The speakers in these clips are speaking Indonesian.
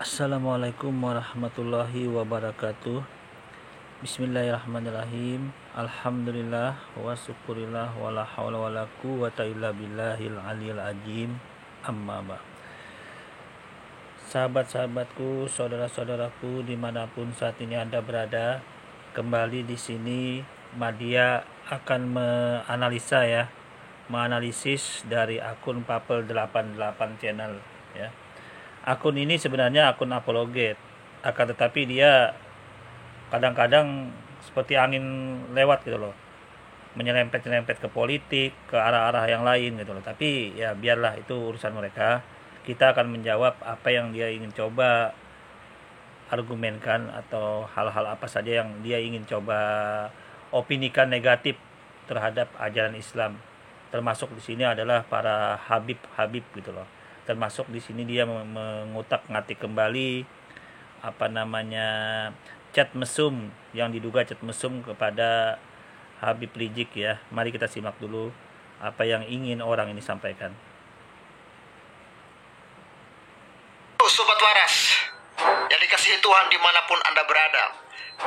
Assalamualaikum warahmatullahi wabarakatuh. Bismillahirrahmanirrahim. Alhamdulillah wa syukurillah wa la hawla wa la quwwata illa billahil aliyil azim. Amma ba'd. Sahabat-sahabatku, saudara-saudaraku dimanapun saat ini Anda berada, kembali di sini Madia akan menganalisis dari akun Papel 88 channel ya. Akun ini sebenarnya akun apologet, akan tetapi dia kadang-kadang seperti angin lewat gitu loh, menyerempet-nyerempet ke politik, ke arah-arah yang lain gitu loh. Tapi ya biarlah, itu urusan mereka. Kita akan menjawab apa yang dia ingin coba argumenkan atau hal-hal apa saja yang dia ingin coba opinikan negatif terhadap ajaran Islam. Termasuk di sini adalah para habib-habib gitu loh. Termasuk di sini dia mengutak-ngatik kembali chat mesum yang diduga chat mesum kepada Habib Rizik ya. Mari kita simak dulu apa yang ingin orang ini sampaikan. Sobat Waras yang dikasihi Tuhan dimanapun Anda berada,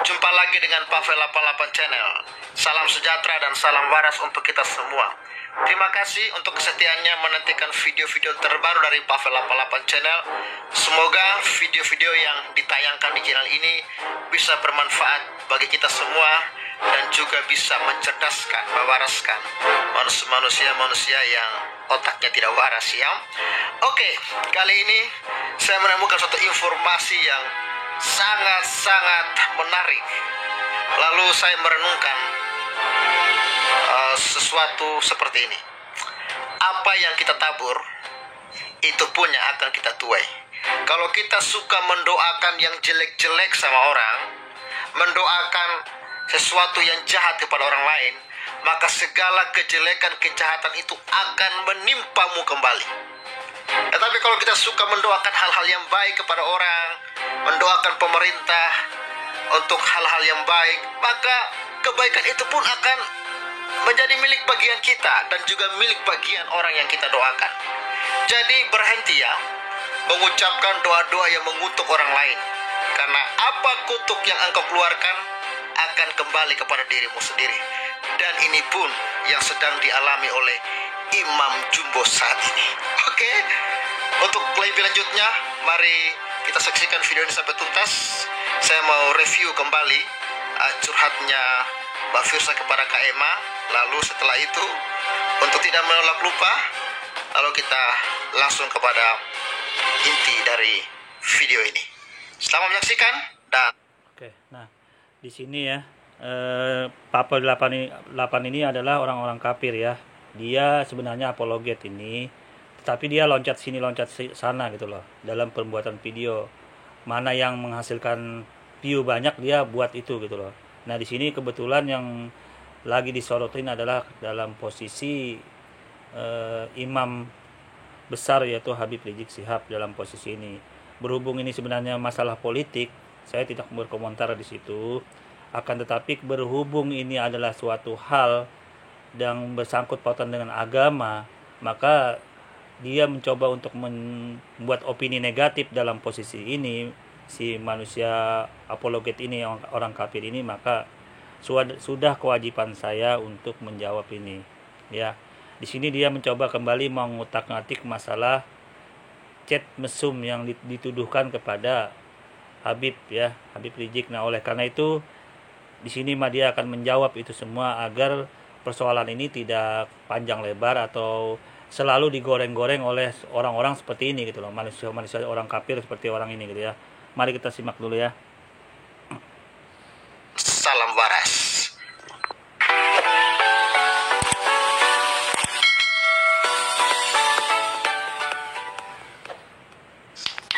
jumpa lagi dengan Papel 88 Channel. Salam sejahtera dan salam waras untuk kita semua. Terima kasih untuk kesetiaannya menantikan video-video terbaru dari Papel 88 Channel. Semoga video-video yang ditayangkan di channel ini bisa bermanfaat bagi kita semua dan juga bisa mencerdaskan, mewaraskan manusia-manusia yang otaknya tidak waras ya. Oke, kali ini saya menemukan suatu informasi yang sangat-sangat menarik. Lalu saya merenungkan sesuatu seperti ini. Apa yang kita tabur, itu pun yang akan kita tuai. Kalau kita suka mendoakan yang jelek-jelek sama orang, mendoakan sesuatu yang jahat kepada orang lain, maka segala kejelekan, kejahatan itu akan menimpamu kembali. Tetapi kalau kita suka mendoakan hal-hal yang baik kepada orang, mendoakan pemerintah untuk hal-hal yang baik, maka kebaikan itu pun akan menjadi milik bagian kita dan juga milik bagian orang yang kita doakan. Jadi berhenti ya mengucapkan doa-doa yang mengutuk orang lain, karena apa kutuk yang engkau keluarkan akan kembali kepada dirimu sendiri. Dan ini pun yang sedang dialami oleh Imam Jumbo saat ini. Oke, untuk lebih lanjutnya mari kita saksikan video ini sampai tuntas. Saya mau review kembali curhatnya Mbak Firsa kepada Kak Emma. Lalu setelah itu, untuk tidak menolak lupa, lalu kita langsung kepada inti dari video ini. Selamat menyaksikan dan Oke, nah di sini ya, Papel 88 ini adalah orang-orang kafir ya. Dia sebenarnya apologet ini, tetapi dia loncat sini loncat sana gitu loh dalam pembuatan video. Mana yang menghasilkan view banyak dia buat itu gitu loh. Nah di sini kebetulan yang lagi disorotin adalah dalam posisi imam besar yaitu Habib Rizik Syihab dalam posisi ini. Berhubung ini sebenarnya masalah politik, saya tidak berkomentar di situ. Akan tetapi berhubung ini adalah suatu hal yang bersangkut pautan dengan agama, maka dia mencoba untuk membuat opini negatif dalam posisi ini, si manusia apologet ini, orang kafir ini, maka sudah kewajiban saya untuk menjawab ini ya. Di sini dia mencoba kembali mengutak-ngatik masalah chat mesum yang dituduhkan kepada Habib ya, Habib Rizik. Nah, oleh karena itu di sini Madia akan menjawab itu semua agar persoalan ini tidak panjang lebar atau selalu digoreng-goreng oleh orang-orang seperti ini gitu loh, manusia orang kafir seperti orang ini gitu ya. Mari kita simak dulu ya. salam waras.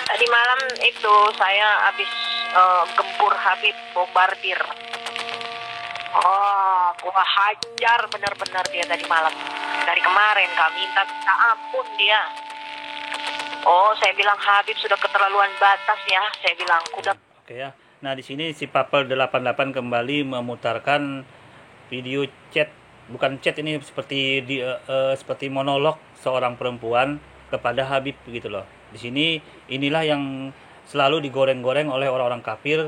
Tadi malam itu saya habis gempur Habib, bombardir. Gua hajar benar-benar dia tadi malam. Dari kemarin kami minta ampun dia. Saya bilang Habib sudah keterlaluan batas ya. Saya bilang udah. Oke ya. Nah, di sini si Papel 88 kembali memutarkan video chat, bukan chat ini seperti monolog seorang perempuan kepada Habib gitu loh. Di sini inilah yang selalu digoreng-goreng oleh orang-orang kafir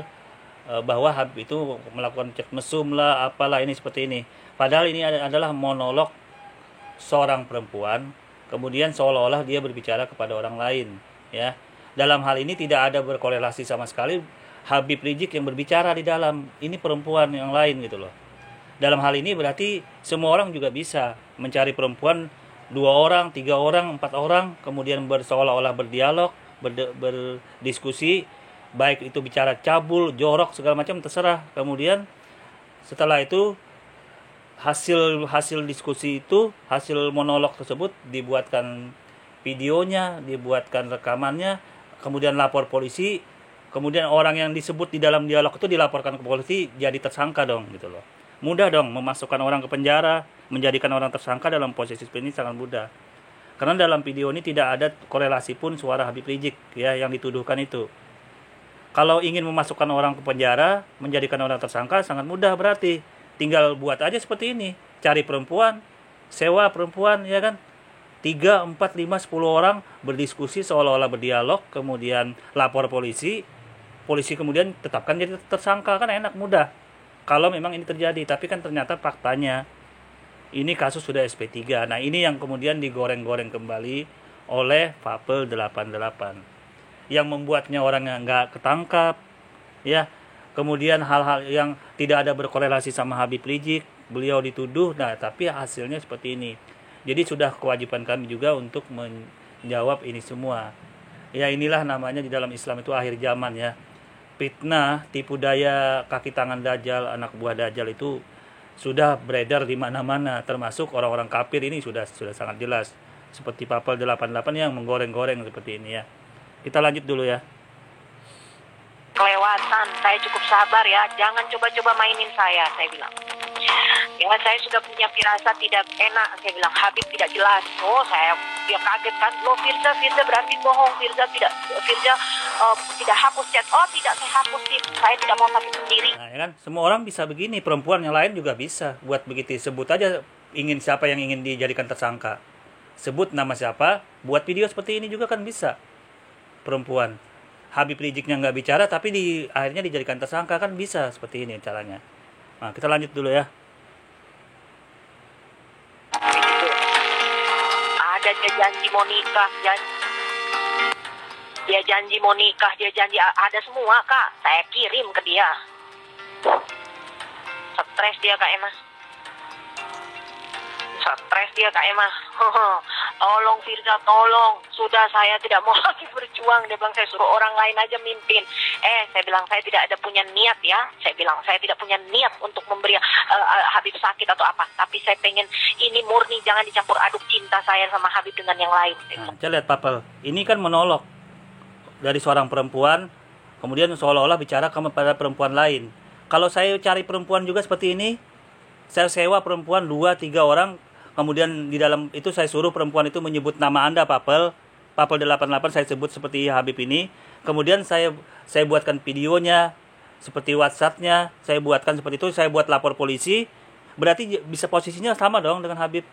bahwa Habib itu melakukan cek mesum lah, apalah ini seperti ini. Padahal ini adalah monolog seorang perempuan, kemudian seolah-olah dia berbicara kepada orang lain, ya. Dalam hal ini tidak ada berkorelasi sama sekali Habib Rizik yang berbicara di dalam, ini perempuan yang lain gitu loh. Dalam hal ini berarti semua orang juga bisa mencari perempuan 2 orang, 3 orang, 4 orang, kemudian seolah-olah berdialog, berdiskusi, baik itu bicara cabul, jorok, segala macam terserah. Kemudian setelah itu hasil diskusi itu, hasil monolog tersebut dibuatkan videonya, dibuatkan rekamannya, kemudian lapor polisi, kemudian orang yang disebut di dalam dialog itu dilaporkan ke polisi, jadi tersangka dong gitu loh. Mudah dong memasukkan orang ke penjara, menjadikan orang tersangka dalam posisi seperti ini sangat mudah. Karena dalam video ini tidak ada korelasi pun suara Habib Rizik ya yang dituduhkan itu. Kalau ingin memasukkan orang ke penjara, menjadikan orang tersangka sangat mudah berarti. Tinggal buat aja seperti ini. Cari perempuan, sewa perempuan ya kan. 3, 4, 5, 10 orang berdiskusi seolah-olah berdialog, kemudian lapor polisi. Polisi kemudian tetapkan jadi tersangka, kan enak, mudah. Kalau memang ini terjadi, tapi kan ternyata faktanya ini kasus sudah SP3. Nah, ini yang kemudian digoreng-goreng kembali oleh Fapel 88. Yang membuatnya orang yang nggak ketangkap, ya. Kemudian hal-hal yang tidak ada berkorelasi sama Habib Rizik, beliau dituduh, nah tapi hasilnya seperti ini. Jadi sudah kewajiban kami juga untuk menjawab ini semua. Ya inilah namanya di dalam Islam itu akhir zaman ya. Fitnah, tipu daya, kaki tangan Dajjal, anak buah Dajjal itu sudah beredar di mana-mana, termasuk orang-orang kafir ini sudah sangat jelas. Seperti Papel 88 yang menggoreng-goreng seperti ini ya. Kita lanjut dulu ya. Kelewatan, saya cukup sabar ya, jangan coba-coba mainin saya bilang. Ya saya sudah punya firasat tidak enak, saya bilang Habib tidak jelas. Oh dia kaget kan, lo Firza berarti bohong, Firza tidak hapus chat. Oh tidak, saya hapus sih, saya tidak mau sakit sendiri. Nah ya kan, semua orang bisa begini, perempuan yang lain juga bisa buat begitu. Sebut aja siapa yang ingin dijadikan tersangka, sebut nama siapa, buat video seperti ini juga kan bisa. Perempuan Habib Riziknya nggak bicara tapi akhirnya dijadikan tersangka kan bisa seperti ini caranya. Nah kita lanjut dulu ya. Ada dia janji mau nikah, dia janji mau nikah, dia janji ada semua kak, saya kirim ke dia. Stres dia kak Emma. Stres dia kak Emma. Tolong Firza, tolong. Sudah saya tidak mau lagi berjuang. Dia bilang saya suruh orang lain aja mimpin. Saya bilang saya tidak ada punya niat ya. Saya bilang saya tidak punya niat untuk memberi Habib sakit atau apa. Tapi saya pengen ini murni, jangan dicampur aduk cinta saya sama Habib dengan yang lain. Nah, coba lihat Papel. Ini kan monolog dari seorang perempuan, kemudian seolah-olah bicara kepada perempuan lain. Kalau saya cari perempuan juga seperti ini, saya sewa perempuan 2-3 orang. Kemudian di dalam itu saya suruh perempuan itu menyebut nama Anda Papel 88 saya sebut seperti Habib ini. Kemudian saya buatkan videonya seperti WhatsApp-nya, saya buatkan seperti itu, saya buat lapor polisi. Berarti bisa posisinya sama dong dengan Habib.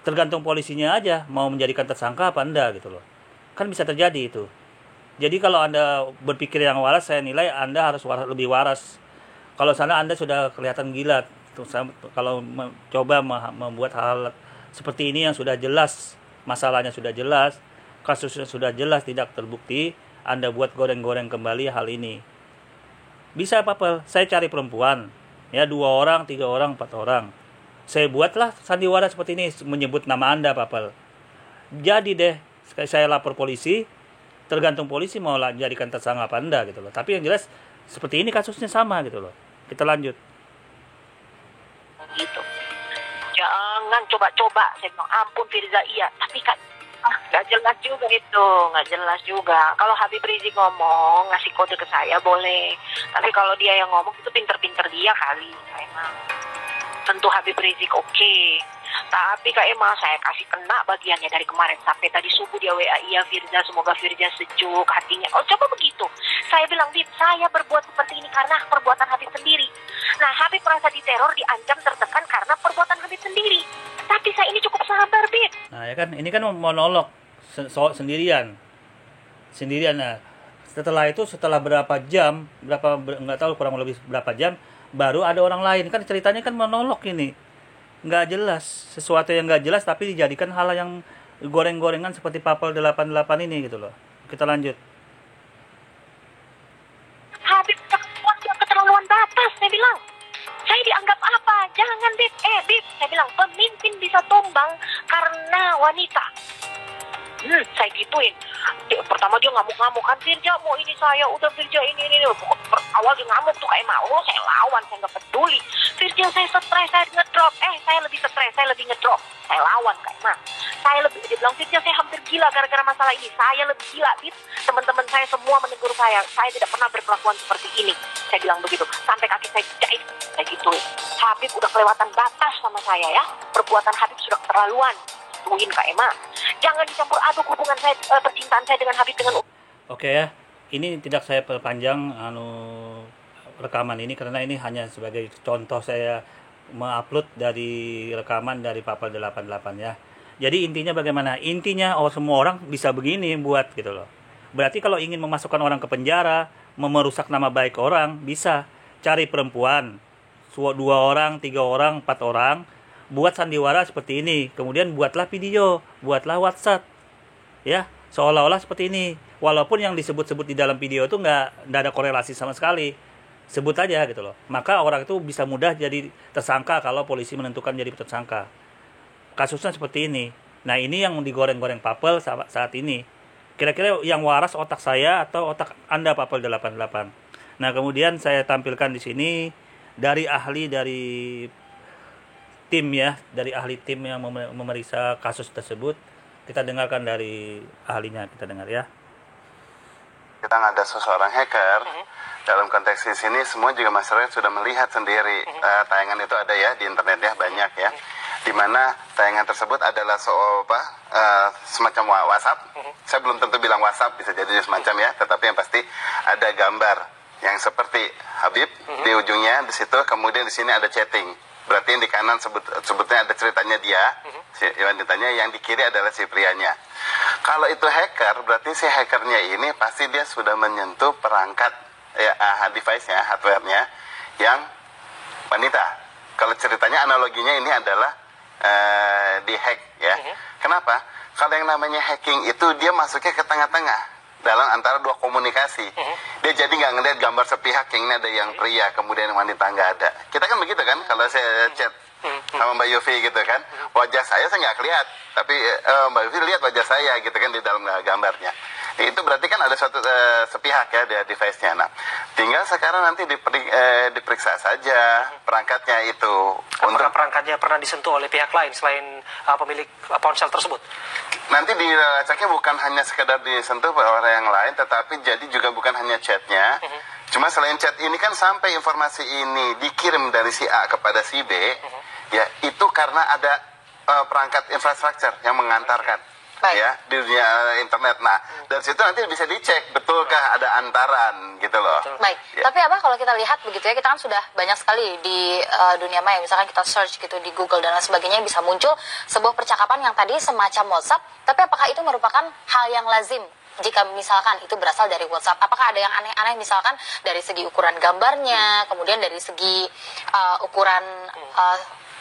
Tergantung polisinya aja mau menjadikan tersangka apa Anda gitu loh. Kan bisa terjadi itu. Jadi kalau Anda berpikir yang waras, saya nilai Anda harus lebih waras. Kalau sana Anda sudah kelihatan gila. Kalau coba membuat hal seperti ini yang sudah jelas, masalahnya sudah jelas, kasusnya sudah jelas tidak terbukti, Anda buat goreng-goreng kembali hal ini. Bisa Papel, saya cari perempuan, ya 2 orang, 3 orang, 4 orang. Saya buatlah sandiwara seperti ini, menyebut nama Anda Papel. Jadi deh, saya lapor polisi, tergantung polisi mau jadikan tersangka apa Anda gitu loh. Tapi yang jelas seperti ini kasusnya sama gitu loh. Kita lanjut. Gitu. Jangan coba-coba. Saya bilang ampun Firza, iya. Tapi kan nggak jelas juga itu, nggak jelas juga. Kalau Habib Rizik ngomong ngasih kode ke saya boleh. Tapi kalau dia yang ngomong itu pinter-pinter dia kali. Emang tentu Habib Rizik oke. Tapi Kak Emma saya kasih kena bagiannya dari kemarin sampai tadi subuh dia WA, iya Firza, semoga Firza sejuk hatinya. Oh coba begitu. Saya bilang, Bib, saya berbuat seperti ini karena perbuatan Habib sendiri. Nah Habib merasa diteror, diancam, tertekan karena perbuatan Habib sendiri. Tapi saya ini cukup sabar, Bib. Nah ya kan, ini kan monolog sendirian. Nah Setelah berapa jam, nggak tahu, kurang lebih berapa jam, baru ada orang lain. Kan ceritanya kan monolog ini, nggak jelas, sesuatu yang nggak jelas tapi dijadikan hal yang goreng-gorengan seperti Papel 88 ini gitu loh. Kita lanjut. Habib udah keterlaluan batas, saya bilang. Saya dianggap apa? Jangan, Bib. Bib, saya bilang, pemimpin bisa tumbang karena wanita. Saya gituin. Pertama dia ngamuk-ngamuk kan, Firja mau ini saya, udah Firja ini. Awal dia ngamuk tuh kayak mau, saya lawan, saya nggak peduli. Firja saya stres, saya ngedrop. Saya lebih stres, saya lebih ngedrop. Saya lawan kayak mah. Dia bilang, Firja saya hampir gila gara-gara masalah ini. Saya lebih gila, Bib. Teman-teman saya semua menegur saya tidak pernah berkelakuan seperti ini. Saya bilang begitu, sampai kaki saya jahit. Saya gituin. Habib udah kelewatan batas sama saya ya. Perbuatan Habib sudah keterlaluan. Gituin Kak Emma. Jangan dicampur aduk hubungan saya, percintaan saya dengan Habib dengan. Oke ya, ini tidak saya perpanjang rekaman ini karena ini hanya sebagai contoh saya mengupload dari rekaman dari Papel 88 ya. Jadi intinya bagaimana? Intinya semua orang bisa begini buat gitu loh. Berarti kalau ingin memasukkan orang ke penjara, merusak nama baik orang, bisa cari perempuan, 2 orang, 3 orang, 4 orang, buat sandiwara seperti ini, kemudian buatlah video, buatlah WhatsApp, ya, seolah-olah seperti ini. Walaupun yang disebut-sebut di dalam video itu nggak ada korelasi sama sekali, sebut aja gitu loh. Maka orang itu bisa mudah jadi tersangka kalau polisi menentukan jadi tersangka. Kasusnya seperti ini. Nah ini yang digoreng-goreng Papel saat ini. Kira-kira yang waras otak saya atau otak Anda Papel 88. Nah kemudian saya tampilkan di sini dari ahli tim yang memeriksa kasus tersebut. Kita dengarkan dari ahlinya, kita dengar ya. Kita ada seseorang hacker. Dalam konteks di sini semua juga masyarakat sudah melihat sendiri. Tayangan itu ada ya di internet ya, banyak ya. Di mana tayangan tersebut adalah semacam WhatsApp. Saya belum tentu bilang WhatsApp, bisa jadi semacam ya, tetapi yang pasti ada gambar yang seperti Habib di ujungnya di situ, kemudian di sini ada chatting. Berarti yang di kanan sebutnya ada ceritanya dia, si wanitanya, yang di kiri adalah si prianya. Kalau itu hacker, berarti si hackernya ini pasti dia sudah menyentuh perangkat device-nya, hardware-nya yang wanita. Kalau ceritanya analoginya ini adalah di hack ya. Kenapa? Kalau yang namanya hacking itu dia masuknya ke tengah-tengah dalam antara dua komunikasi. Dia jadi nggak ngeliat gambar sepihak yang ini ada yang pria, kemudian yang wanita nggak ada. Kita kan begitu kan, kalau saya chat sama Mbak Yofi gitu kan, wajah saya nggak kelihat, tapi Mbak Yofi lihat wajah saya gitu kan di dalam gambarnya. Itu berarti kan ada suatu sepihak ya di device-nya. Nah, tinggal sekarang nanti diperiksa saja perangkatnya itu. Apakah perangkatnya pernah disentuh oleh pihak lain selain pemilik ponsel tersebut? Nanti dilacaknya bukan hanya sekedar disentuh oleh orang yang lain, tetapi jadi juga bukan hanya chatnya. Cuma selain chat ini kan sampai informasi ini dikirim dari si A kepada si B, ya itu karena ada perangkat infrastruktur yang mengantarkan. Baik. Ya di dunia internet. Nah dari situ nanti bisa dicek betulkah ada antaran gitu loh. Baik, Ya. tapi Abah kalau kita lihat begitu ya, kita kan sudah banyak sekali di dunia maya, misalkan kita search gitu di Google dan lain sebagainya, bisa muncul sebuah percakapan yang tadi semacam WhatsApp, tapi apakah itu merupakan hal yang lazim jika misalkan itu berasal dari WhatsApp? Apakah ada yang aneh-aneh misalkan dari segi ukuran gambarnya, kemudian dari segi ukuran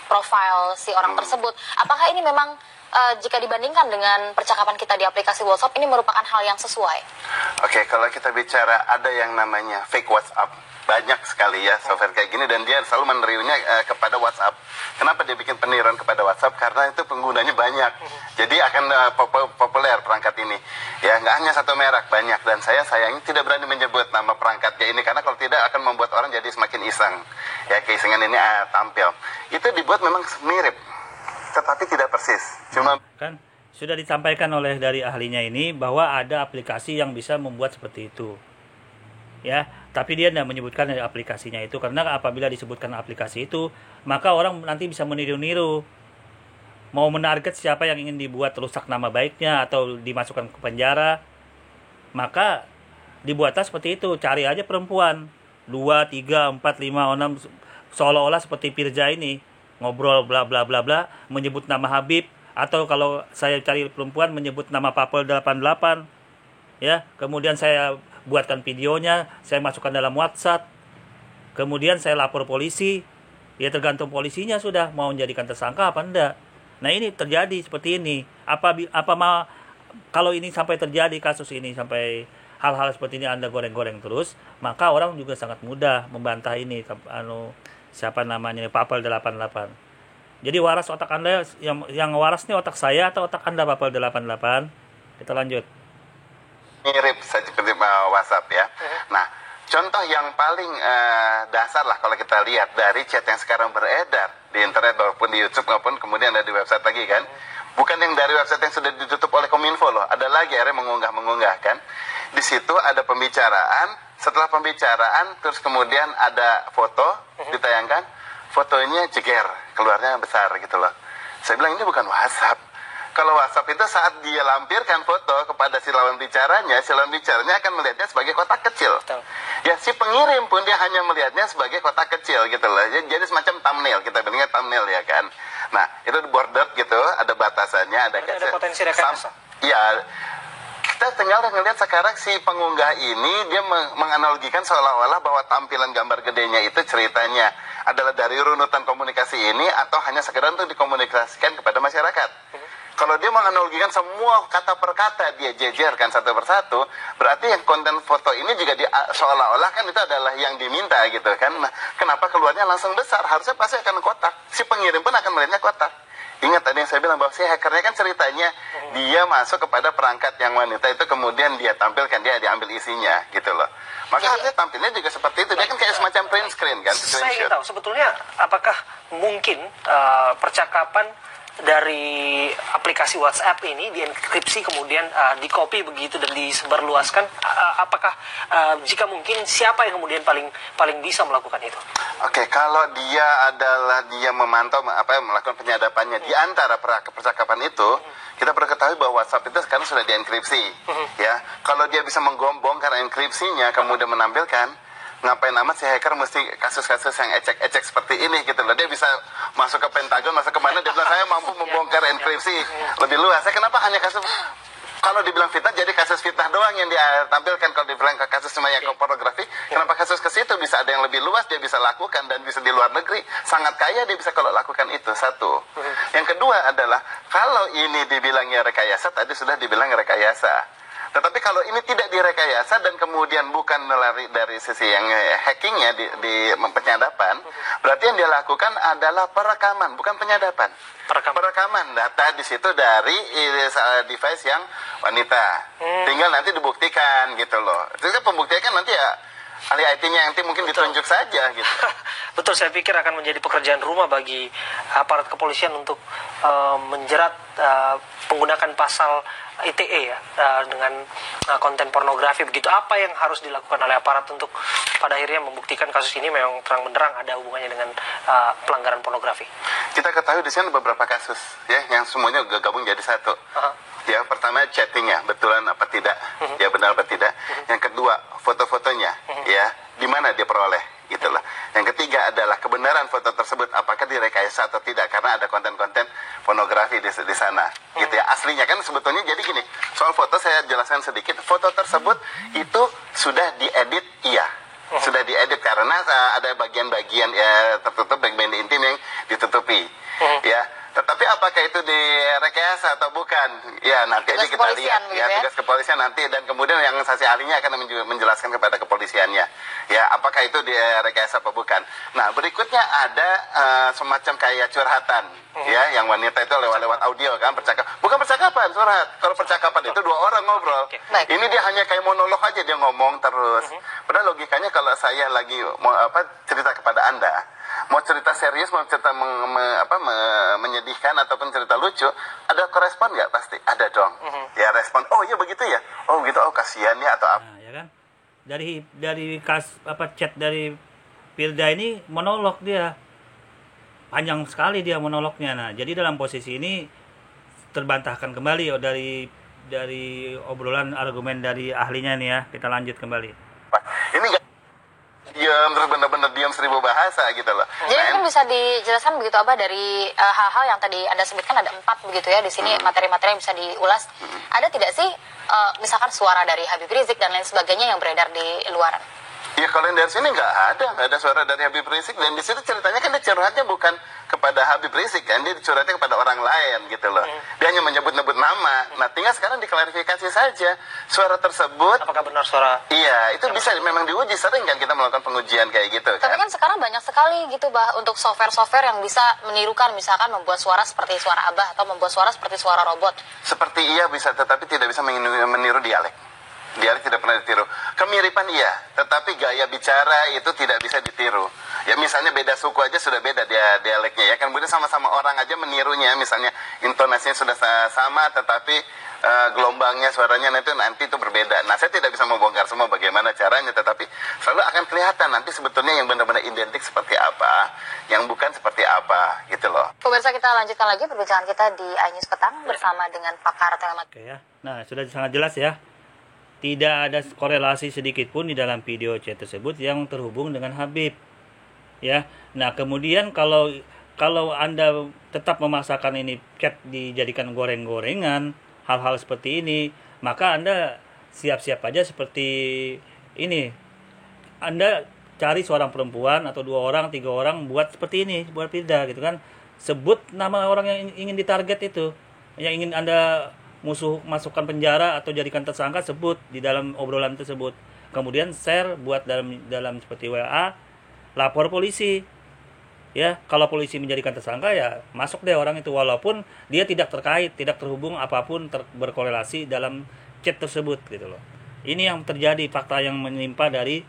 profil si orang tersebut? Apakah ini memang jika dibandingkan dengan percakapan kita di aplikasi WhatsApp, ini merupakan hal yang sesuai? Oke, kalau kita bicara ada yang namanya fake WhatsApp, banyak sekali ya software kayak gini, dan dia selalu menirunya kepada WhatsApp. Kenapa dia bikin peniruan kepada WhatsApp? Karena itu penggunanya banyak, jadi akan populer perangkat ini. Ya, nggak hanya satu merek, banyak. Dan saya sayangnya tidak berani menyebut nama perangkatnya ini, karena kalau tidak akan membuat orang jadi semakin iseng. Ya, keisengan ini tampil. Itu dibuat memang mirip, tetapi tidak persis. Cuma Kan sudah disampaikan oleh dari ahlinya ini bahwa ada aplikasi yang bisa membuat seperti itu. Ya, tapi dia tidak menyebutkan dari aplikasinya itu, karena apabila disebutkan aplikasi itu, maka orang nanti bisa meniru-niru. Mau menarget siapa yang ingin dibuat rusak nama baiknya atau dimasukkan ke penjara, maka dibuatlah seperti itu. Cari aja perempuan 2, 3, 4, 5, 6 seolah-olah seperti Firja ini, ngobrol bla bla bla bla, menyebut nama Habib, atau kalau saya cari perempuan menyebut nama Papel 88, ya, kemudian saya buatkan videonya, saya masukkan dalam WhatsApp, kemudian saya lapor polisi. Ya tergantung polisinya sudah mau menjadikan tersangka apa enggak. Nah ini terjadi seperti ini. Kalau ini sampai terjadi kasus ini, sampai hal-hal seperti ini Anda goreng-goreng terus, maka orang juga sangat mudah membantah ini siapa namanya Papel 88. Jadi waras otak Anda, yang waras nih otak saya atau otak Anda Papel 88? Kita lanjut. Mirip seperti WhatsApp ya. Nah, contoh yang paling dasar lah kalau kita lihat dari chat yang sekarang beredar di internet maupun di YouTube maupun kemudian ada di website lagi kan. Bukan yang dari website yang sudah ditutup oleh Kominfo loh. Ada lagi akhirnya mengunggah kan. Di situ ada pembicaraan. Setelah pembicaraan terus kemudian ada foto ditayangkan. Fotonya jeger, keluarnya besar gitu loh. Saya bilang ini bukan WhatsApp. Kalau WhatsApp itu saat dia lampirkan foto kepada si lawan bicaranya akan melihatnya sebagai kotak kecil. Betul. Ya si pengirim pun dia hanya melihatnya sebagai kotak kecil gitu loh. Jadi semacam thumbnail, kita bilangnya thumbnail ya kan. Nah itu bordered gitu, ada batasannya, ada potensi rekayasa. Iya. Kita tinggal ngelihat sekarang si pengunggah ini dia menganalogikan seolah-olah bahwa tampilan gambar gedenya itu ceritanya adalah dari runutan komunikasi ini atau hanya sekedar untuk dikomunikasikan kepada masyarakat. Kalau dia menganalogikan semua kata per kata dia jejerkan satu persatu, berarti yang konten foto ini juga seolah-olah kan itu adalah yang diminta gitu kan. Nah, kenapa keluarnya langsung besar? Harusnya pasti akan kotak. Si pengirim pun akan melihatnya kotak. Ingat tadi yang saya bilang bahwa si hackernya kan ceritanya dia masuk kepada perangkat yang wanita itu kemudian dia tampilkan, dia diambil isinya gitu loh. Maka harusnya tampilnya juga seperti itu. Dia kan kayak semacam print screen kan. Saya ingin tahu sebetulnya apakah mungkin percakapan dari aplikasi WhatsApp ini dienkripsi kemudian dikopi begitu dan disebarluaskan, apakah jika mungkin siapa yang kemudian paling bisa melakukan itu? Oke, kalau dia memantau melakukan penyadapannya di antara percakapan itu, kita perlu ketahui bahwa WhatsApp itu sekarang sudah dienkripsi. Ya, kalau dia bisa menggembongkan enkripsinya kemudian menampilkan, ngapain amat si hacker mesti kasus-kasus yang ecek-ecek seperti ini gitu loh. Dia bisa masuk ke Pentagon, masuk kemana, dia bilang saya mampu membongkar enkripsi lebih luas. Saya kenapa hanya kasus, kalau dibilang fitnah jadi kasus fitnah doang yang dia tampilkan. Kalau dibilang kasus semuanya pornografi, kenapa kasus ke situ bisa ada yang lebih luas dia bisa lakukan dan bisa di luar negeri sangat kaya dia bisa kalau lakukan itu. Satu. Yang kedua adalah kalau ini dibilangnya rekayasa, tadi sudah dibilang rekayasa. Tetapi kalau ini tidak direkayasa dan kemudian bukan melari dari sisi yang hackingnya di penyadapan, berarti yang dia lakukan adalah perekaman, bukan penyadapan. Perekaman data di situ dari device yang wanita. Tinggal nanti dibuktikan gitu loh. Itu kan pembuktian kan nanti ya ahli IT-nya nanti mungkin ditunjuk saja gitu. Betul, saya pikir akan menjadi pekerjaan rumah bagi aparat kepolisian untuk menjerat menggunakan pasal ITE ya dengan konten pornografi begitu. Apa yang harus dilakukan oleh aparat untuk pada akhirnya membuktikan kasus ini memang terang benderang ada hubungannya dengan pelanggaran pornografi? Kita ketahui di sini beberapa kasus ya yang semuanya gabung jadi satu. Ya, pertama chattingnya betulan apa tidak, ya benar apa tidak. Yang kedua foto-fotonya, ya di mana dia peroleh, gitulah. Yang ketiga adalah kebenaran foto tersebut apakah direkayasa atau tidak karena ada konten-konten pornografi di sana, gitu ya. Aslinya kan sebetulnya jadi gini. Soal foto saya jelaskan sedikit. Foto tersebut itu sudah diedit, iya. Sudah diedit karena ada bagian-bagian ya tertutup, bagian intim yang ditutupi, ya. Tetapi apakah itu direkayasa atau bukan? Ya nanti aja kita lihat. Ya tugas kepolisian nanti dan kemudian yang saksi ahlinya akan menjelaskan kepada kepolisiannya. Ya apakah itu direkayasa atau bukan? Nah berikutnya ada semacam kayak curhatan. Ya yang wanita itu lewat audio kan bukan percakapan curhat. Kalau percakapan itu dua orang ngobrol. Ini dia hanya kayak monolog aja dia ngomong terus. Padahal logikanya kalau saya lagi mau cerita kepada Anda, mau cerita serius, mau cerita menyedihkan ataupun cerita lucu, ada korespon nggak? Pasti ada dong. Ya respon, oh iya begitu ya, oh begitu, oh kasihan ya atau apa? Nah, ya kan? Dari chat dari Firda ini monolog dia, panjang sekali dia monolognya. Nah jadi dalam posisi ini terbantahkan kembali dari obrolan argumen dari ahlinya nih ya. Kita lanjut kembali. Ini nggak diem terus bener-bener diem 1000 bahasa gitu loh. Jadi mungkin bisa dijelaskan begitu Abah dari hal-hal yang tadi Anda sebutkan ada 4 begitu ya di sini materi-materi yang bisa diulas. Ada tidak sih misalkan suara dari Habib Rizik dan lain sebagainya yang beredar di luaran? Ya kalau yang dari sini nggak ada suara dari Habib Rizik, dan di situ ceritanya kan dia curhatnya bukan kepada Habib Rizik kan, dia curhatnya kepada orang lain gitu loh. Dia hanya menyebut-nyebut nama. Nah tinggal sekarang diklarifikasi saja suara tersebut. Apakah benar suara? Iya, itu bisa memang diuji, sering kan kita melakukan pengujian kayak gitu Tapi kan. kan sekarang banyak sekali gitu Bah untuk software-software yang bisa menirukan misalkan membuat suara seperti suara Abah atau membuat suara seperti suara robot. Seperti iya bisa, tetapi tidak bisa meniru dialek. Dialek tidak pernah ditiru. Kemiripan iya, tetapi gaya bicara itu tidak bisa ditiru. Ya misalnya beda suku aja sudah beda dia dialeknya ya kan. Kemudian sama-sama orang aja menirunya, misalnya intonasinya sudah sama, tetapi gelombangnya suaranya nanti itu berbeda. Nah saya tidak bisa membongkar semua bagaimana caranya, tetapi selalu akan kelihatan nanti sebetulnya yang benar-benar identik seperti apa, yang bukan seperti apa gitu loh. Pemirsa, kita lanjutkan lagi perbincangan kita di iNews Petang bersama dengan pakar telematri. Oke ya. Nah, sudah sangat jelas ya. Tidak ada korelasi sedikit pun di dalam video chat tersebut yang terhubung dengan Habib. Ya. Nah, kemudian kalau Anda tetap memaksakan ini chat dijadikan goreng-gorengan, hal-hal seperti ini, maka Anda siap-siap aja seperti ini. Anda cari seorang perempuan atau 2 orang, 3 orang buat seperti ini, buat pindah gitu kan. Sebut nama orang yang ingin ditarget itu, yang ingin Anda masukkan penjara atau jadikan tersangka, sebut di dalam obrolan tersebut. Kemudian share buat dalam seperti WA, lapor polisi. Ya, kalau polisi menjadikan tersangka ya masuk deh orang itu walaupun dia tidak terkait, tidak terhubung apapun berkorelasi dalam chat tersebut gitu loh. Ini yang terjadi, fakta yang menimpa dari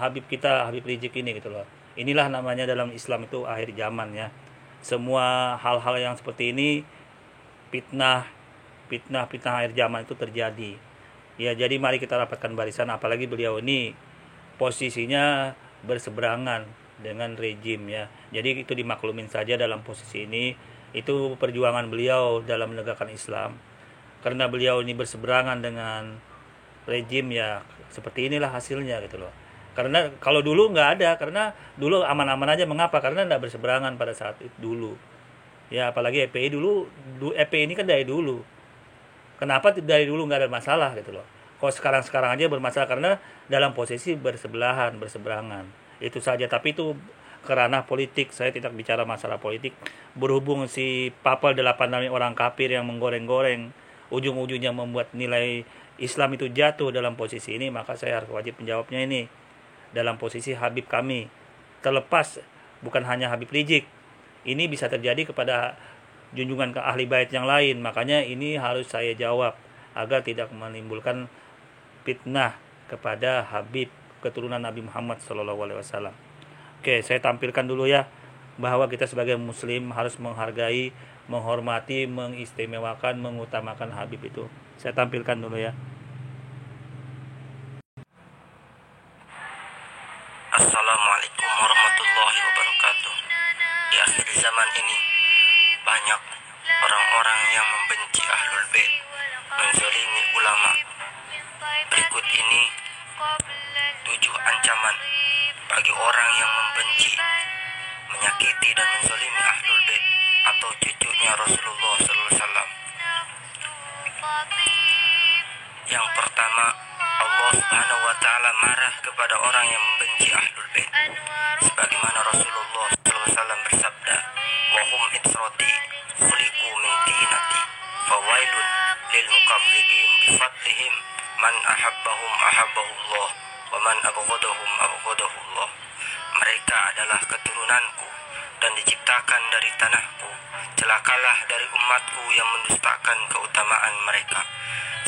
Habib kita, Habib Rizik ini gitu loh. Inilah namanya dalam Islam itu akhir zaman ya. Semua hal-hal yang seperti ini fitnah akhir zaman itu terjadi. Ya, jadi mari kita rapatkan barisan, apalagi beliau ini posisinya berseberangan dengan rejim ya. Jadi itu dimaklumin saja dalam posisi ini. Itu perjuangan beliau dalam menegakkan Islam. Karena beliau ini berseberangan dengan rejim ya, seperti inilah hasilnya gitu loh. Karena kalau dulu nggak ada, karena dulu aman-aman aja. Mengapa? Karena nggak berseberangan pada saat itu dulu. Ya, apalagi EPI dulu, EPI ini kan dari dulu. Kenapa dari dulu nggak ada masalah gitu loh. Kalau sekarang aja bermasalah karena dalam posisi berseberangan. Itu saja, tapi itu kerana politik. Saya tidak bicara masalah politik. Berhubung si Papal 8 orang kafir yang menggoreng-goreng, ujung-ujungnya membuat nilai Islam itu jatuh dalam posisi ini, maka saya harus wajib menjawabnya ini. Dalam posisi Habib kami. Terlepas bukan hanya Habib Rizik. Ini bisa terjadi kepada junjungan ke ahli bait yang lain. Makanya ini harus saya jawab agar tidak menimbulkan fitnah kepada Habib keturunan Nabi Muhammad SAW. Oke, saya tampilkan dulu ya bahwa kita sebagai muslim harus menghargai, menghormati, mengistimewakan, mengutamakan Habib itu. Saya tampilkan dulu ya. Assalamualaikum warahmatullahi wabarakatuh. Di akhir zaman ini banyak orang-orang yang membenci Ahlul Bait, menzalimi ulama. Berikut ini 7 ancaman bagi orang yang membenci, menyakiti dan menzalimi Ahlul Bait atau cucunya Rasulullah SAW. Yang pertama, Allah Subhanahu wa taala marah kepada orang yang membenci Ahlul Bait. Sebagaimana Rasulullah SAW bersabda, "Wa hum itrati khuliqu min tinati, fawailun lil muqarribin bi fadlihim, man ahabbahum ahabbahullah, wa man abghadahum abghadahullah." Mereka adalah keturunanku dan diciptakan dari tanahku. Celakalah dari umatku yang mendustakan keutamaan mereka.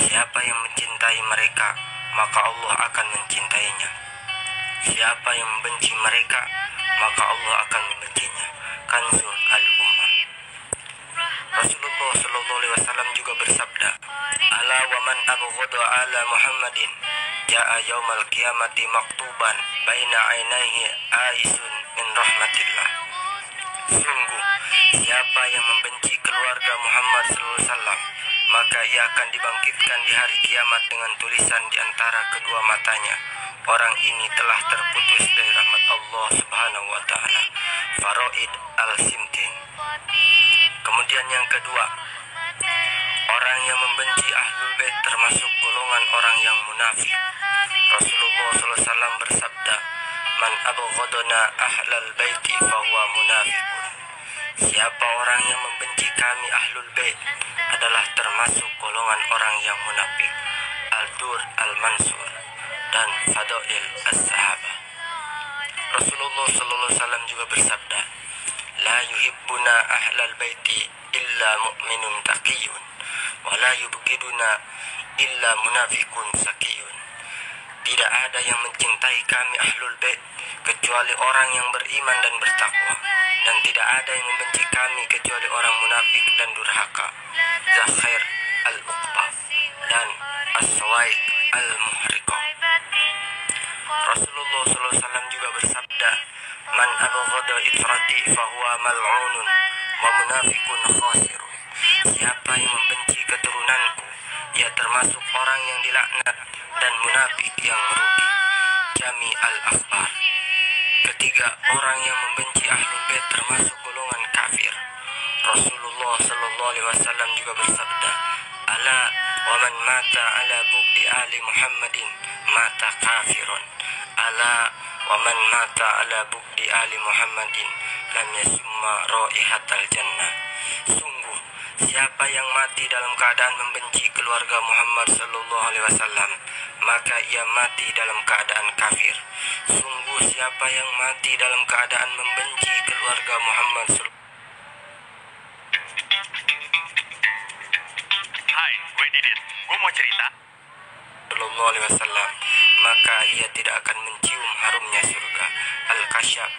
Siapa yang mencintai mereka, maka Allah akan mencintainya. Siapa yang membenci mereka, maka Allah akan membencinya. Kanzul al-Ummah. Rasulullah SAW juga bersabda, "Ala wa man abghada ala Muhammadin, ja'a yaumal qiyamati maktuban baina ainaihi aisun min rahmatillah." Sungguh, siapa yang membenci keluarga Muhammad SAW, maka ia akan dibangkitkan di hari kiamat dengan tulisan di antara kedua matanya, orang ini telah terputus dari rahmat Allah Subhanahu wa taala. Faraid Al-Simtin. Kemudian yang kedua, orang yang membenci Ahlul Bait termasuk golongan orang yang munafik. Rasulullah SAW bersabda, "Man abghadana ahlal baiti fahuwa munafiqun." Siapa orang yang membenci kami Ahlul Bait adalah termasuk golongan orang yang munafik. Al-Dur Al-Mansur dan Fadail As-Sahabah. Rasulullah SAW juga bersabda, "La yuhibbuna ahlal baiti illa mu'minun taqiyun, wa la yubghiduna illa munafikun sakiyun." Tidak ada yang mencintai kami Ahlul Bait kecuali orang yang beriman dan bertakwa, dan tidak ada yang membenci kami kecuali orang munafik dan durhaka. Zakhair Al-Uqbah dan As-Sawaik Al-Muhriqah. Rasulullah SAW juga bersabda, "Man abghada itrati fahuwa mal'unun wa munafikun khasirun." Siapa yang membenci keturunanku, ia termasuk orang yang dilaknat dan munafik yang merugi. Jami Al-Akhbar. Ketiga, orang yang membenci Ahlul Bait termasuk golongan kafir. Rasulullah SAW juga bersabda, "Ala wa man mata ala bughdi ali Muhammadin mata kafirun. Ala wa man mata ala bughdi ali Muhammadin lam yasumma raihatal jannah." Sungguh, siapa yang mati dalam keadaan membenci keluarga Muhammad SAW, maka ia mati dalam keadaan kafir. Sungguh, siapa yang mati dalam keadaan membenci keluarga Muhammad Hai, gue Didit. Gue mau cerita. SAW, maka ia tidak akan mencium harumnya surga. Al-Kasyaf.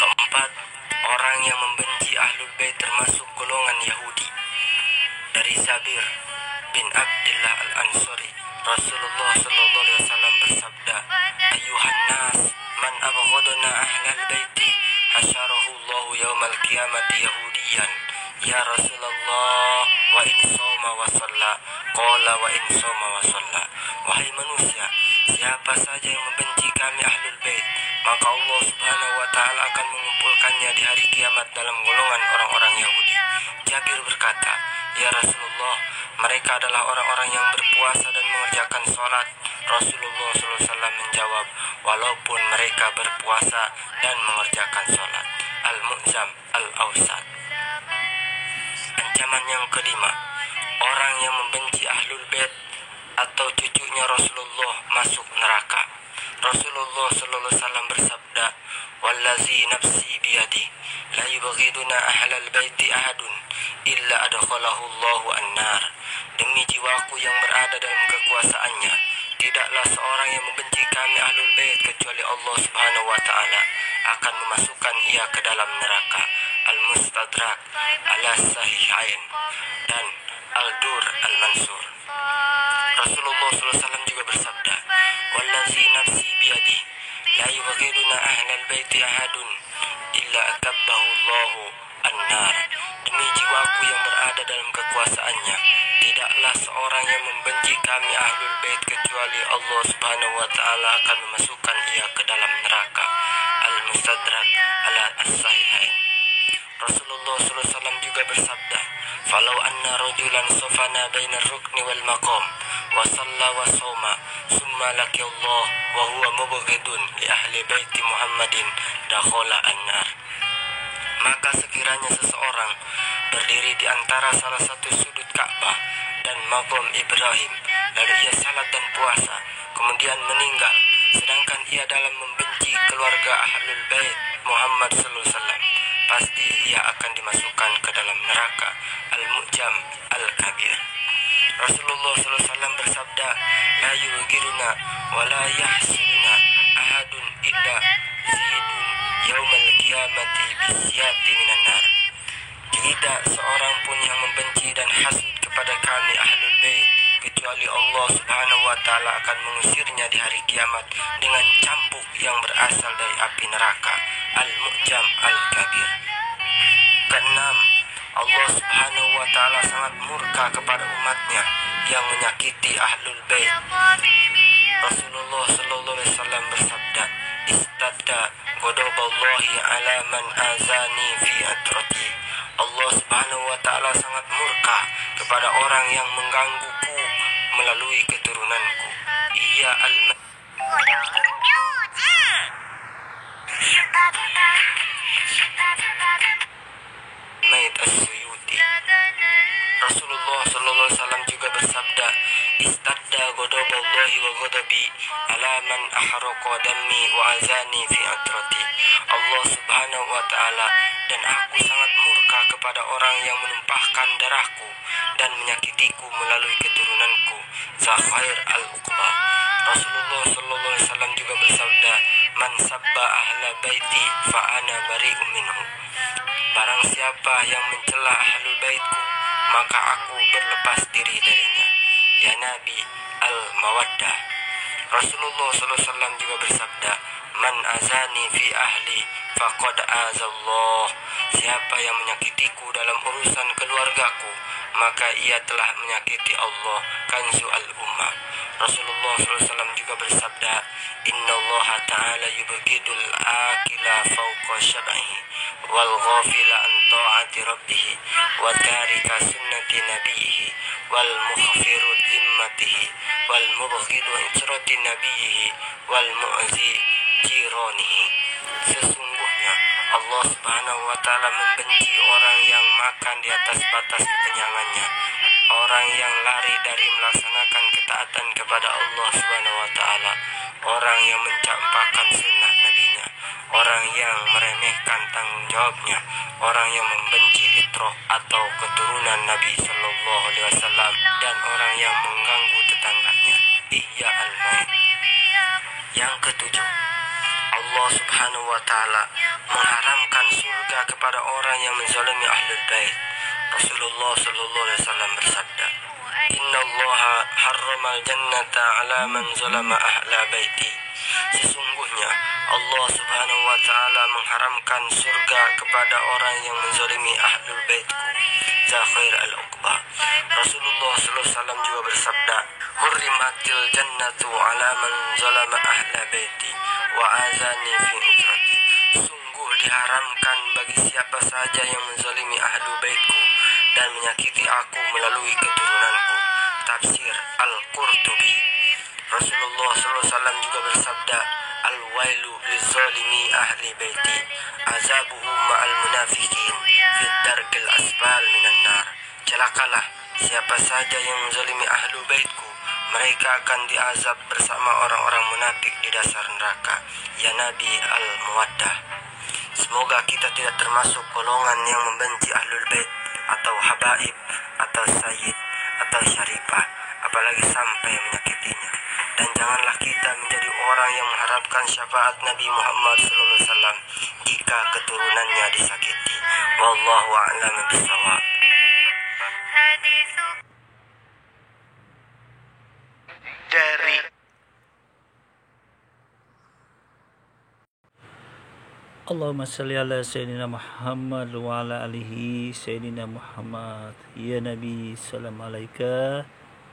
Keempat, orang yang membenci Ahlul Bait termasuk golongan Yahudi. Dari Sabir bin Abdullah Al-Ansari, Rasulullah SAW bersabda, "Ayuhan nas, man abghadana ahlal baiti hasyarahu Allahu yaumal qiyamati yahudiyan." Ya Rasulullah, wa in soma wa shalla. Qala wa in soma wa shalla. Wahai manusia, siapa saja yang membenci kami Ahlul Bait, maka Allah Subhanahu wa taala akan mengumpulkannya di hari kiamat dalam golongan orang-orang Yahudi. Jabir berkata, "Ya Rasulullah, mereka adalah orang-orang yang berpuasa dan mengerjakan sholat." Rasulullah SAW menjawab, "Walaupun mereka berpuasa dan mengerjakan sholat." Al-Mu'jam Al-Awsat. Ancaman yang kelima, orang yang membenci Ahlul Bait atau cucunya Rasulullah masuk neraka. Rasulullah SAW bersabda, "Wallazi nafsi biyadi, la yubghiduna ahlal baiti ahadun illa adkhalahu Allahu an-nar." Demi jiwaku yang berada dalam kekuasaannya, tidaklah seorang yang membenci kami Ahlul Bait kecuali Allah Subhanahu wa taala akan memasukkan ia ke dalam neraka. Al-Mustadrak ala Sahihain dan Al-Dur Al-Mansur. Rasulullah SAW juga bersabda, "Wallazi nafsi biyadi, la yubghiduna ahlal baiti ahadun illa akabbahu Allahu an-nar." Demi jiwaku yang berada dalam kekuasaannya, tidaklah seorang yang membenci kami Ahlul Bait kecuali Allah Subhanahu wa taala akan memasukkan ia ke dalam neraka. Al-Mustadrak ala As-Sahihain. Rasulullah SAW juga bersabda, "Falau anna rajulan safana bainar rukni wal maqam wa shalla wa soma summa laki Allah wa huwa mubghidun li ahli baiti Muhammadin dakhala an-nar." Maka sekiranya seseorang berdiri di antara salah satu sudut Ka'bah dan maqam Ibrahim, lalu ia salat dan puasa, kemudian meninggal, sedangkan ia dalam membenci keluarga Ahlul Bait Muhammad SAW, pasti ia akan dimasukkan ke dalam neraka. Al-Mu'jam Al-Kabir. Rasulullah SAW bersabda, "La yughiruna wa la yahsuluna ahadun illa zidun yaumal qiyamati bisyati minan nar." Tidak seorang pun yang membenci dan hasud kepada kami Ahlul Bait kecuali Allah Subhanahu wa taala akan mengusirnya di hari kiamat dengan cambuk yang berasal dari api neraka. Al-Mu'jam Al-Kabir. Keenam, Allah Subhanahu wa taala sangat murka kepada umatnya yang menyakiti Ahlul Bait. Rasulullah Ghadaballahi ala man azani fi atrati. Allah Subhanahu wa taala sangat murka kepada orang yang menggangguku melalui keturunanku. Iya Al-Maid As-Suyuti. Rasulullah sallallahu alaihi wasallam juga bersabda, "Istadda ghadaballahi wa ghadabi ala man ahraqa dammi wa azani fi atrati." Allah Subhanahu wa taala dan aku sangat murka kepada orang yang menumpahkan darahku dan menyakitiku melalui keturunanku. Zakhair al-Uqba. Rasulullah sallallahu alaihi wasallam juga bersabda, "Man sabba ahla baiti fa ana bari'un minhu." Barang siapa yang mencela ahlul baitku, maka aku berlepas diri darinya. Ya Nabi al-Mawaddah. Rasulullah sallallahu alaihi wasallam juga bersabda, "Man azani fi ahli faqad azallah." Siapa yang menyakitiku dalam urusan keluargaku, maka ia telah menyakiti Allah, kanzu al-ummah. Rasulullah SAW juga bersabda, "Inna Allah Ta'ala yubghidul akila fawqa syab'ihi wal ghafila an ta'ati rabbih wa tarika sunnati nabiyhi wal mukhfiru dhimmatihi wal mubghidu insrati nabiyhi wal mu'zi jiranihi." Sesungguhnya Allah Subhanahu wa taala membenci orang yang makan di atas batas kenyangannya, orang yang lari dari melaksanakan ketaatan kepada Allah Subhanahu wa taala, orang yang mencampakkan sunnah nabinya, orang yang meremehkan tanggung jawabnya, orang yang membenci itrah atau keturunan Nabi sallallahu alaihi wasallam, dan orang yang mengganggu tetangganya. Iya al-Maid. Yang ketujuh, Allah Subhanahu wa taala mengharamkan surga kepada orang yang menzalimi ahlul bait. Rasulullah sallallahu alaihi wasallam bersabda, "Innallaha harramal jannata 'ala man zalama ahla baiti." Sesungguhnya Allah Subhanahu wa taala mengharamkan surga kepada orang yang menzalimi ahlul baitku. Zakhair al-Uqba. Rasulullah sallallahu alaihi wasallam juga bersabda, "Hurrimatil jannatu 'ala man zalama ahla baiti wa azani fi itrati." Sungguh diharamkan bagi siapa saja yang menzalimi ahlu baitku dan menyakiti aku melalui keturunanku. Tafsir Al-Qurtubi. Rasulullah SAW juga bersabda, "Al-wailu lizzalimi ahli baiti, azabuhu ma'al munafikin, fid darkil asfal minan nar." Celakalah siapa saja yang menzalimi ahlu baitku, mereka akan diazab bersama orang-orang munafik di dasar neraka. Ya Nabi al-Mawaddah. Semoga kita tidak termasuk golongan yang membenci ahlul bait atau habaib atau sayyid atau syarifah, apalagi sampai menyakitinya. Dan janganlah kita menjadi orang yang mengharapkan syafaat Nabi Muhammad SAW jika keturunannya disakiti. Wallahu a'lam bishawab. Dari Allahumma salli ala Sayyidina Muhammad wa ala alihi Sayyidina Muhammad. Ya Nabi, salam alaika.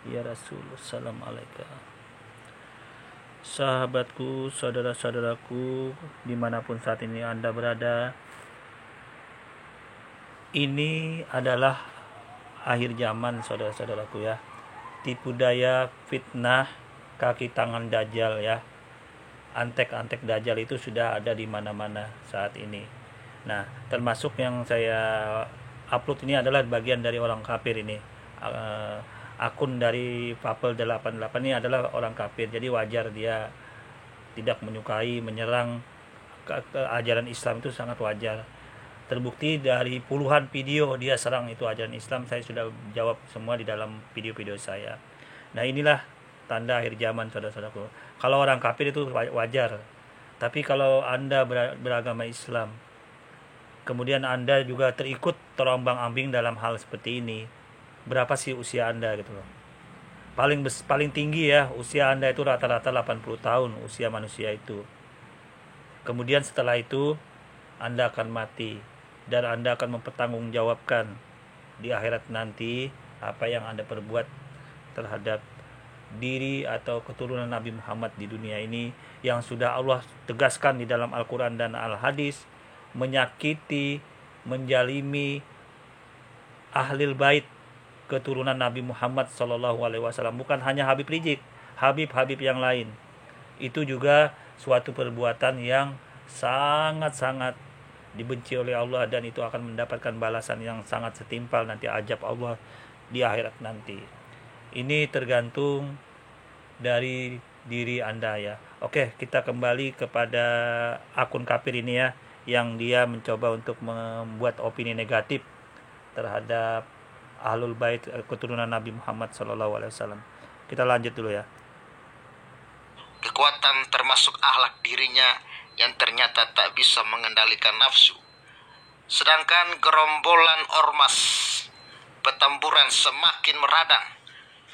Ya Rasul, salam alaika. Sahabatku, saudara-saudaraku, dimanapun saat ini Anda berada, ini adalah akhir zaman, saudara-saudaraku ya. Tipu daya, fitnah, kaki tangan Dajjal ya. Antek-antek Dajjal itu sudah ada di mana-mana saat ini. Nah, termasuk yang saya upload ini adalah bagian dari orang kafir ini. Akun dari Papel 88 ini adalah orang kafir. Jadi wajar dia tidak menyukai, menyerang ajaran Islam, itu sangat wajar. Terbukti dari puluhan video dia serang itu ajaran Islam. Saya sudah jawab semua di dalam video-video saya. Nah, inilah tanda akhir zaman, saudara-saudaraku. Kalau orang kafir itu wajar. Tapi kalau Anda beragama Islam, kemudian Anda juga terikut terombang-ambing dalam hal seperti ini, berapa sih usia Anda gitu loh. Paling tinggi ya, usia Anda itu rata-rata 80 tahun usia manusia itu. Kemudian setelah itu Anda akan mati dan Anda akan mempertanggungjawabkan di akhirat nanti apa yang Anda perbuat terhadap diri atau keturunan Nabi Muhammad di dunia ini yang sudah Allah tegaskan di dalam Al-Quran dan Al-Hadis menyakiti, menjalimi ahlil bait keturunan Nabi Muhammad SAW. Bukan hanya Habib Rizik, Habib-habib yang lain. Itu juga suatu perbuatan yang sangat-sangat dibenci oleh Allah, dan itu akan mendapatkan balasan yang sangat setimpal nanti, ajab Allah di akhirat nanti. Ini tergantung dari diri Anda ya. Oke, kita kembali kepada akun kafir ini ya, yang dia mencoba untuk membuat opini negatif terhadap Ahlul Bait keturunan Nabi Muhammad SAW. Kita lanjut dulu ya. Kekuatan termasuk akhlak dirinya yang ternyata tak bisa mengendalikan nafsu. Sedangkan gerombolan ormas Petamburan semakin meradang.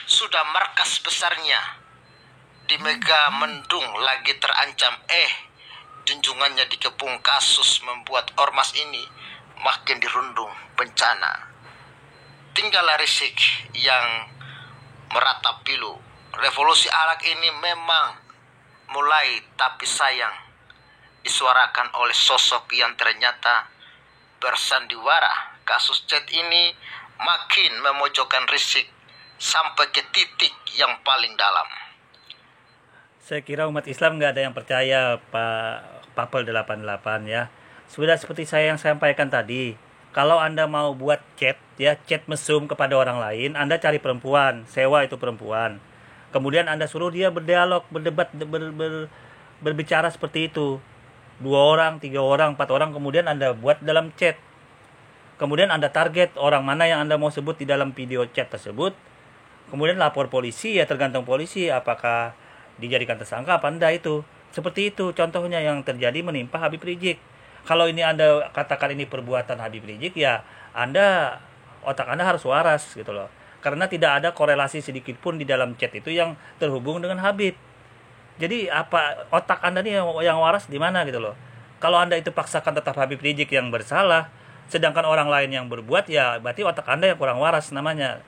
Sudah markas besarnya di Mega Mendung lagi terancam, junjungannya dikepung kasus membuat ormas ini makin dirundung bencana. Tinggallah Rizik yang meratap pilu. Revolusi akhlak ini memang mulai, tapi sayang disuarakan oleh sosok yang ternyata bersandiwara. Kasus chat ini makin memojokkan Rizik sampai ke titik yang paling dalam. Saya kira umat Islam nggak ada yang percaya Pak Papel 88 ya. Sudah seperti saya yang sampaikan tadi. Kalau Anda mau buat chat ya, chat mesum kepada orang lain, Anda cari perempuan, sewa itu perempuan. Kemudian Anda suruh dia berdialog, berdebat, berbicara seperti itu. 2 orang, 3 orang, 4 orang, kemudian Anda buat dalam chat. Kemudian Anda target orang mana yang Anda mau sebut di dalam video chat tersebut. Kemudian lapor polisi, ya tergantung polisi apakah dijadikan tersangka apa enggak itu. Seperti itu contohnya yang terjadi menimpa Habib Rizik. Kalau ini Anda katakan ini perbuatan Habib Rizik, ya otak Anda harus waras gitu loh. Karena tidak ada korelasi sedikit pun di dalam chat itu yang terhubung dengan Habib. Jadi apa otak Anda nih yang waras di mana gitu loh. Kalau Anda itu paksakan tetap Habib Rizik yang bersalah, sedangkan orang lain yang berbuat, ya berarti otak Anda yang kurang waras namanya.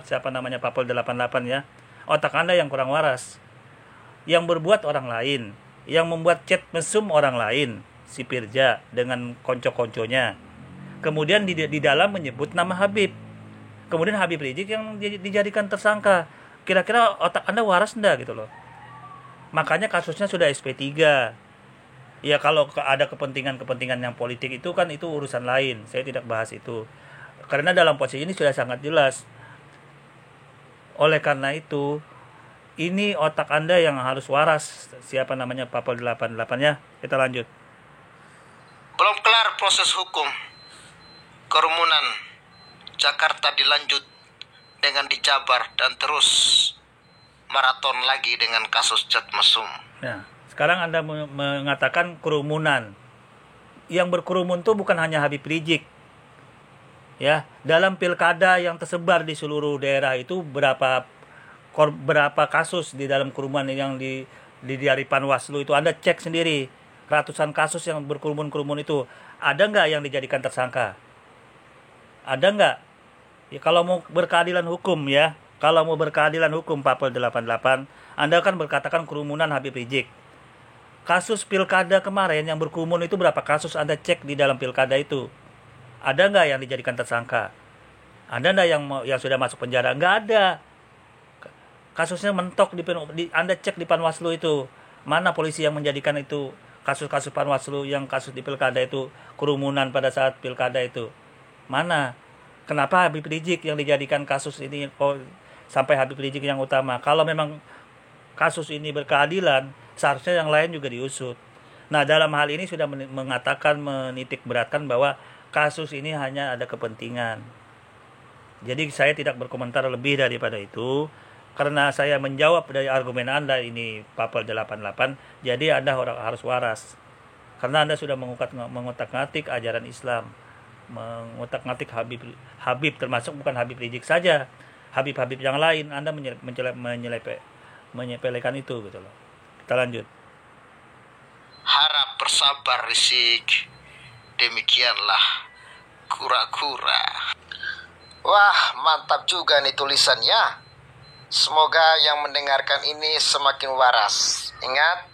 Siapa namanya Papel 88 ya. Otak Anda yang kurang waras. Yang berbuat orang lain, yang membuat chat mesum orang lain, si Pirja dengan konco-konconya. Kemudian di dalam menyebut nama Habib. Kemudian Habib Rizik yang dijadikan tersangka. Kira-kira otak Anda waras enggak gitu loh. Makanya kasusnya sudah SP3. Ya kalau ada kepentingan-kepentingan yang politik itu kan itu urusan lain. Saya tidak bahas itu. Karena dalam posisi ini sudah sangat jelas. Oleh karena itu, ini otak Anda yang harus waras. Siapa namanya Papel 88 ya. Kita lanjut. Belum kelar proses hukum. Kerumunan Jakarta dilanjut dengan dijabar dan terus maraton lagi dengan kasus chat mesum. Nah, sekarang Anda mengatakan kerumunan. Yang berkerumun itu bukan hanya Habib Rizik. Ya, dalam pilkada yang tersebar di seluruh daerah itu berapa kasus di dalam kerumunan yang di dari Panwaslu itu Anda cek sendiri. Ratusan kasus yang berkerumun-kerumun itu ada nggak yang dijadikan tersangka? Ada nggak? Ya, kalau mau berkeadilan hukum ya, kalau mau berkeadilan hukum Papel 88, Anda kan berkatakan kerumunan Habib Rizik. Kasus pilkada kemarin yang berkerumun itu berapa kasus Anda cek di dalam pilkada itu? Ada nggak yang dijadikan tersangka? Ada nggak yang sudah masuk penjara? Nggak ada. Kasusnya mentok Anda cek di Panwaslu itu. Mana polisi yang menjadikan itu kasus-kasus Panwaslu yang kasus di pilkada itu kerumunan pada saat pilkada itu? Mana? Kenapa Habib Rizik yang dijadikan kasus ini sampai Habib Rizik yang utama? Kalau memang kasus ini berkeadilan, seharusnya yang lain juga diusut. Nah, dalam hal ini sudah mengatakan, menitik beratkan bahwa kasus ini hanya ada kepentingan. Jadi saya tidak berkomentar lebih daripada itu. Karena saya menjawab dari argumen Anda ini Papel 88, jadi Anda harus waras. Karena Anda sudah mengotak-ngatik ajaran Islam, mengotak-ngatik Habib termasuk bukan Habib Rizik saja, Habib-habib yang lain. Anda menyepelekan itu gitu loh. Kita lanjut. Harap bersabar Rizik. Demikianlah kura-kura. Wah, mantap juga nih tulisannya. Semoga yang mendengarkan ini semakin waras. Ingat,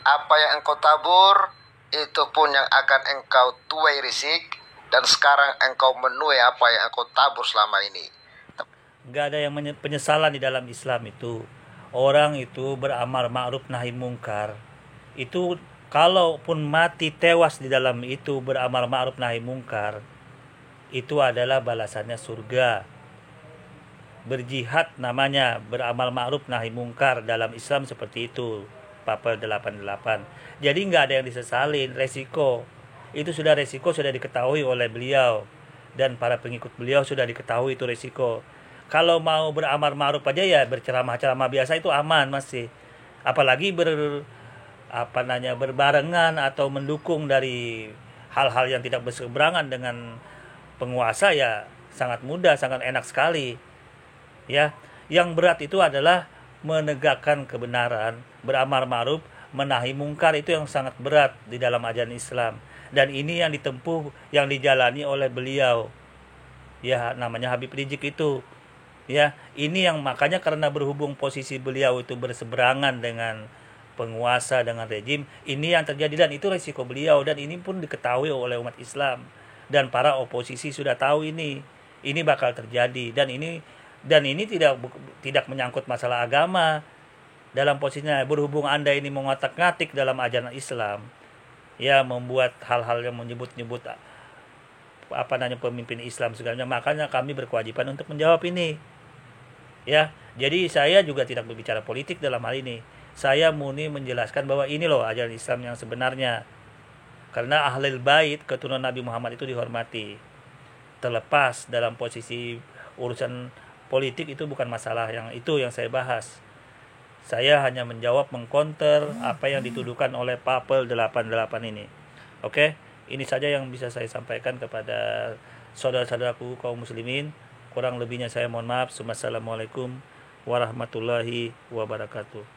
apa yang engkau tabur, itu pun yang akan engkau tuai Rizik, dan sekarang engkau menuai apa yang engkau tabur selama ini. Nggak ada yang penyesalan di dalam Islam itu. Orang itu beramal ma'ruf nahi mungkar. Itu kalaupun mati tewas di dalam itu beramal ma'ruf nahi mungkar, itu adalah balasannya surga. Berjihad namanya, beramal ma'ruf nahi mungkar dalam Islam seperti itu. Papel 88. Jadi nggak ada yang disesalin, resiko. Itu sudah resiko sudah diketahui oleh beliau dan para pengikut beliau sudah diketahui itu resiko. Kalau mau beramal ma'ruf aja ya berceramah-ceramah biasa itu aman masih. Apalagi berbarengan atau mendukung dari hal-hal yang tidak berseberangan dengan penguasa ya sangat mudah, sangat enak sekali. Ya, yang berat itu adalah menegakkan kebenaran, beramal ma'ruf, menahi mungkar, itu yang sangat berat di dalam ajaran Islam. Dan ini yang ditempuh, yang dijalani oleh beliau. Ya, namanya Habib Rizik itu. Ya, ini yang makanya karena berhubung posisi beliau itu berseberangan dengan penguasa, dengan rejim, ini yang terjadi dan itu resiko beliau dan ini pun diketahui oleh umat Islam dan para oposisi sudah tahu ini bakal terjadi dan ini tidak menyangkut masalah agama. Dalam posisinya berhubung Anda ini mengotak-ngatik dalam ajaran Islam, ya membuat hal-hal yang menyebut-nyebut pemimpin Islam segalanya, makanya kami berkewajiban untuk menjawab ini. Ya, jadi saya juga tidak berbicara politik dalam hal ini. Saya murni menjelaskan bahwa ini loh ajaran Islam yang sebenarnya. Karena Ahlul Bait, keturunan Nabi Muhammad itu dihormati. Terlepas dalam posisi urusan politik itu bukan masalah yang saya bahas. Saya hanya menjawab, mengcounter apa yang dituduhkan oleh Papel 88 ini. Oke, ini saja yang bisa saya sampaikan kepada saudara-saudaraku kaum muslimin. Kurang lebihnya saya mohon maaf. Wassalamualaikum warahmatullahi wabarakatuh.